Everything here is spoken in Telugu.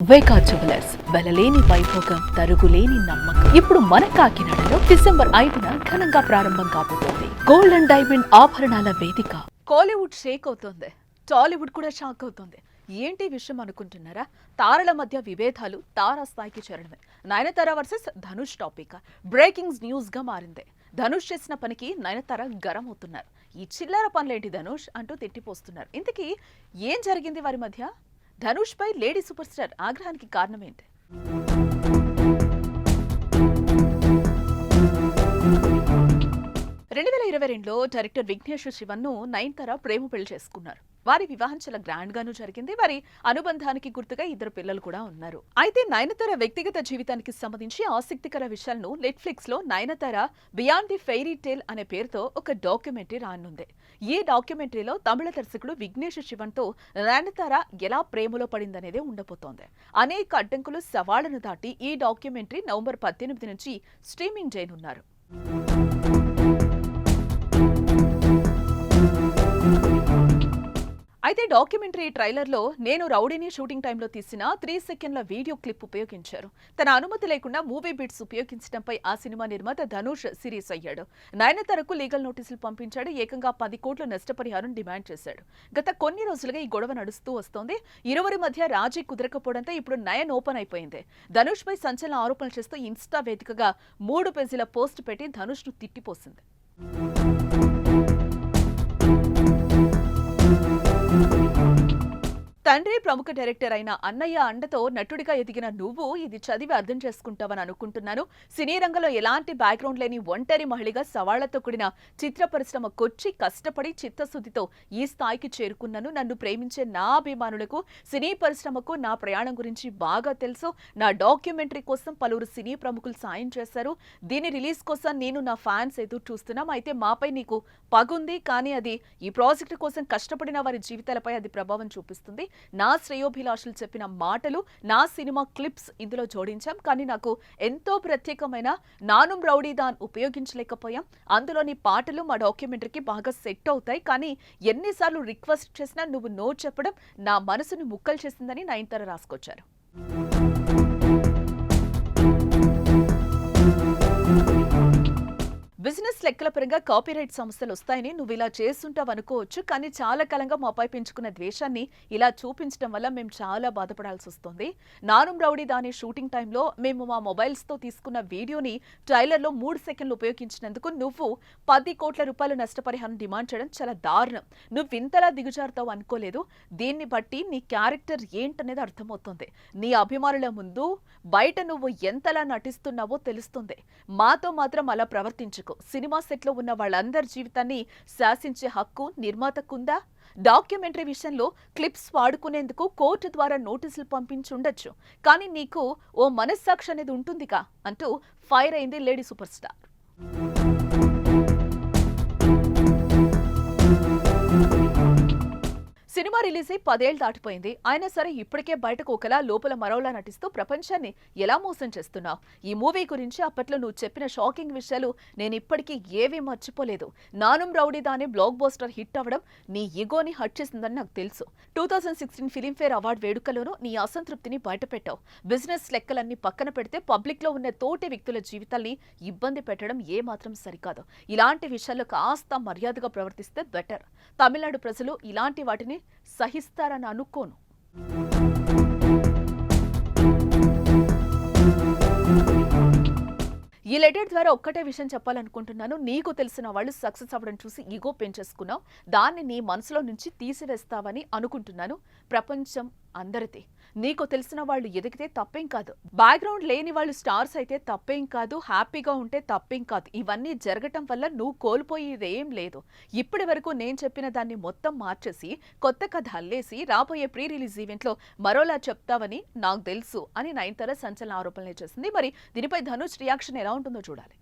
వేకా జ్యువెలర్స్ వెలలేని వైభోగం తరుగులేని నమ్మకం. ఇప్పుడు మన కాకినాడలో డిసెంబర్ 5న ఘనంగా ప్రారంభం కాబోతోంది గోల్డ్ అండ్ డైమండ్ ఆభరణాల వేదిక. కోలీవుడ్ షేక్ అవుతోంది, టాలీవుడ్ కూడా షాక్ అవుతోంది. ఏంటి విషయం అనుకుంటున్నారా? తారల మధ్య విభేదాలు తారాస్థాయికి చేరడమే. Nayanthara versus Dhanush topic breaking news గా మారింది. ధనుష్ చేసిన పనికి నయనతార గరం అవుతున్నారు. ఈ చిల్లర పనులేంటి ధనుష్ అంటూ తిట్టిపోస్తున్నారు. ఇంతకీ ఏం జరిగింది వారి మధ్య? ధనుష్ పై లేడీ సూపర్ స్టార్ ఆగ్రహానికి కారణమేంటి? 2022లో డైరెక్టర్ విఘ్నేష్ శివన్ను నయనతార ప్రేమ పెళ్లి చేసుకున్నారు. వారి వివాహం చాలా గ్రాండ్ గాను జరిగింది. వారి అనుబంధానికి గుర్తుగా 2 పిల్లలు కూడా ఉన్నారు. అయితే నయనతార వ్యక్తిగత జీవితానికి సంబంధించి ఆసక్తికర విషయాలను నెట్ఫ్లిక్స్ లో Nayanthara beyond the fairy tale అనే పేరుతో ఒక డాక్యుమెంటరీ రానుంది. ఈ డాక్యుమెంటరీలో తమిళ దర్శకుడు విఘ్నేష్ శివన్తో నయనతార ఎలా ప్రేమలో పడిందనేదే ఉండబోతోంది. అనేక అడ్డంకులు సవాళ్లను దాటి ఈ డాక్యుమెంటరీ నవంబర్ 18 నుంచి స్ట్రీమింగ్ చేయనున్నారు. అయితే డాక్యుమెంటరీ ట్రైలర్లో నేను రౌడీని షూటింగ్ టైంలో తీసిన 3 సెకండ్ల వీడియో క్లిప్ ఉపయోగించారు. తన అనుమతి లేకుండా మూవీ బిట్స్ ఉపయోగించడంపై ఆ సినిమా నిర్మాత ధనుష్ సీరియస్ అయ్యాడు. నయనతారకు లీగల్ నోటీసులు పంపించాడు. ఏకంగా 10 కోట్ల నష్టపరిహారం డిమాండ్ చేశాడు. గత కొన్ని రోజులుగా ఈ గొడవ నడుస్తూ వస్తోంది. ఇరువురి మధ్య రాజీ కుదరకపోవడంతో ఇప్పుడు నయన్ ఓపెన్ అయిపోయింది. ధనుష్ పై సంచలన ఆరోపణలు చేస్తూ ఇన్స్టా వేదికగా 3 పేజీల పోస్ట్ పెట్టి ధనుష్ ను తిట్టిపోసింది. తండ్రి ప్రముఖ డైరెక్టర్ అయిన అన్నయ్య అండతో నటుడిగా ఎదిగిన నువ్వు ఇది చదివి అర్థం చేసుకుంటావని అనుకుంటున్నాను. సినీ రంగంలో ఎలాంటి బ్యాక్గ్రౌండ్ లేని ఒంటరి మహిళగా సవాళ్లతో కూడిన చిత్ర పరిశ్రమకొచ్చి కష్టపడి చిత్తశుద్ధితో ఈ స్థాయికి చేరుకున్నాను. నన్ను ప్రేమించే నా అభిమానులకు, సినీ పరిశ్రమకు నా ప్రయాణం గురించి బాగా తెలుసు. నా డాక్యుమెంటరీ కోసం పలువురు సినీ ప్రముఖులు సాయం చేశారు. దీని రిలీజ్ కోసం నేను నా ఫ్యాన్స్ ఎదురు చూస్తున్నాం. అయితే మాపై నీకు పగుంది, కానీ అది ఈ ప్రాజెక్టు కోసం కష్టపడిన వారి జీవితాలపై అది ప్రభావం చూపిస్తుంది. నా శ్రేయోభిలాషులు చెప్పిన మాటలు, నా సినిమా క్లిప్స్ ఇందులో జోడించాం. కానీ నాకు ఎంతో ప్రత్యేకమైన నానుం రౌడీదాన్ ఉపయోగించలేకపోయాం. అందులోని పాటలు మా డాక్యుమెంటరీకి బాగా సెట్ అవుతాయి. కానీ ఎన్నిసార్లు రిక్వెస్ట్ చేసినా నువ్వు నో చెప్పడం నా మనసును ముక్కలు చేసిందని నయనతార రాసుకొచ్చారు. బిజినెస్ లెక్కల పరంగా కాపీరైట్ సమస్యలు వస్తాయని నువ్వు ఇలా చేస్తుంటావు అనుకోవచ్చు. కానీ చాలా కాలంగా మాపై పెంచుకున్న ద్వేషాన్ని ఇలా చూపించడం వల్ల మేము చాలా బాధపడాల్సి వస్తుంది. నానుం రౌడీ దాని షూటింగ్ టైంలో మేము మా మొబైల్స్తో తీసుకున్న వీడియోని ట్రైలర్లో 3 సెకండ్లు ఉపయోగించినందుకు నువ్వు 10 కోట్ల రూపాయల నష్టపరిహారం డిమాండ్ చేయడం చాలా దారుణం. నువ్వు ఇంతలా దిగుజారుతావు అనుకోలేదు. దీన్ని బట్టి నీ క్యారెక్టర్ ఏంటనేది అర్థమవుతుంది. నీ అభిమానుల ముందు బయట నువ్వు ఎంతలా నటిస్తున్నావో తెలుస్తుంది. మాతో మాత్రం అలా ప్రవర్తించుకో. సినిమా సెట్లో ఉన్న వాళ్ళందరి జీవితాన్ని శాసించే హక్కు నిర్మాతకుందా? డాక్యుమెంటరీ విషయంలో క్లిప్స్ వాడుకునేందుకు కోర్టు ద్వారా నోటీసులు పంపించుండొచ్చు. కానీ నీకు ఓ మనస్సాక్షి అనేది ఉంటుందిగా అంటూ ఫైర్ అయింది lady super star. Cinema release అయి 10 ఏళ్లు దాటిపోయింది. అయినా సరే ఇప్పటికే బయటకు ఒకలా లోపల మరోలా నటిస్తూ ప్రపంచాన్ని ఎలా మోసం చేస్తున్నావు? ఈ మూవీ గురించి అప్పట్లో నువ్వు చెప్పిన షాకింగ్ విషయాలు నేను ఇప్పటికీ ఏవీ మర్చిపోలేదు. నానుం రౌడీ దాని బ్లాక్ బస్టర్ హిట్ అవ్వడం నీ ఈగోని హట్ చేసిందని నాకు తెలుసు. 2016 ఫిలింఫేర్ అవార్డు వేడుకలోనూ నీ అసంతృప్తిని బయటపెట్టావు. బిజినెస్ లెక్కలన్నీ పక్కన పెడితే పబ్లిక్ లో ఉన్న తోటి వ్యక్తుల జీవితాల్ని ఇబ్బంది పెట్టడం ఏమాత్రం సరికాదు. ఇలాంటి విషయాల్లో కాస్త మర్యాదగా ప్రవర్తిస్తే బెటర్. తమిళనాడు ప్రజలు ఇలాంటి వాటిని సహిస్తారని అనుకోను. ఈ లెటర్ ద్వారా ఒక్కటే విషయం చెప్పాలనుకుంటున్నాను. నీకు తెలిసిన వాళ్ళు సక్సెస్ అవ్వడం చూసి ఈగో పెంచేసుకున్నావు. దాన్ని నీ మనసులో నుంచి తీసివేస్తావని అనుకుంటున్నాను. ప్రపంచం అందరిది. నీకు తెలిసిన వాళ్ళు ఎదిగితే తప్పేం కాదు. బ్యాక్గ్రౌండ్ లేని వాళ్ళు స్టార్స్ అయితే తప్పేం కాదు. హ్యాపీగా ఉంటే తప్పేం కాదు. ఇవన్నీ జరగటం వల్ల నువ్వు కోల్పోయేదేం లేదు. ఇప్పటి వరకు నేను చెప్పిన దాన్ని మొత్తం మార్చేసి కొత్త కథ అల్లేసి రాబోయే ప్రీ రిలీజ్ ఈవెంట్లో మరోలా చెప్తావని నాకు తెలుసు అని నయనతార సంచలన ఆరోపణలు చేసింది. మరి దీనిపై ధనుష్ రియాక్షన్ ఎలా ఉంటుందో చూడాలి.